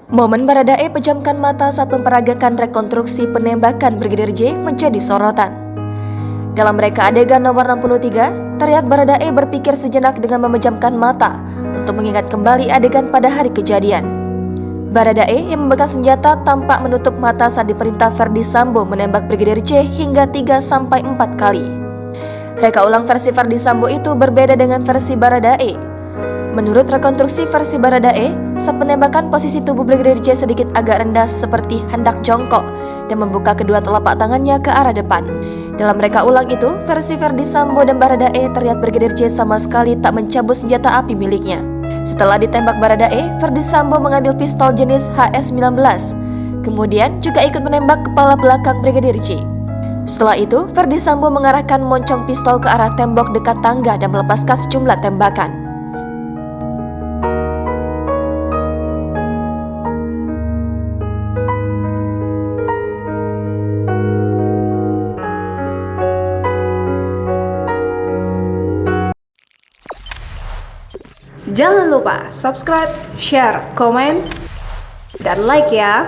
Momen Baradae pejamkan mata saat memperagakan rekonstruksi penembakan Brigadir J menjadi sorotan. Dalam reka adegan nomor 63, terlihat Baradae berpikir sejenak dengan memejamkan mata untuk mengingat kembali adegan pada hari kejadian. Baradae yang memegang senjata tampak menutup mata saat diperintah Ferdy Sambo menembak Brigadir J hingga 3-4 kali. Reka ulang versi Ferdy Sambo itu berbeda dengan versi Baradae. Menurut rekonstruksi versi Baradae, saat penembakan posisi tubuh Brigadir J sedikit agak rendah seperti hendak jongkok dan membuka kedua telapak tangannya ke arah depan. Dalam reka ulang itu, versi Ferdy Sambo dan Baradae terlihat Brigadir J sama sekali tak mencabut senjata api miliknya. Setelah ditembak Baradae, Ferdy Sambo mengambil pistol jenis HS-19. Kemudian juga ikut menembak kepala belakang Brigadir J. Setelah itu, Ferdy Sambo mengarahkan moncong pistol ke arah tembok dekat tangga dan melepaskan sejumlah tembakan. Jangan lupa subscribe, share, komen, dan like ya.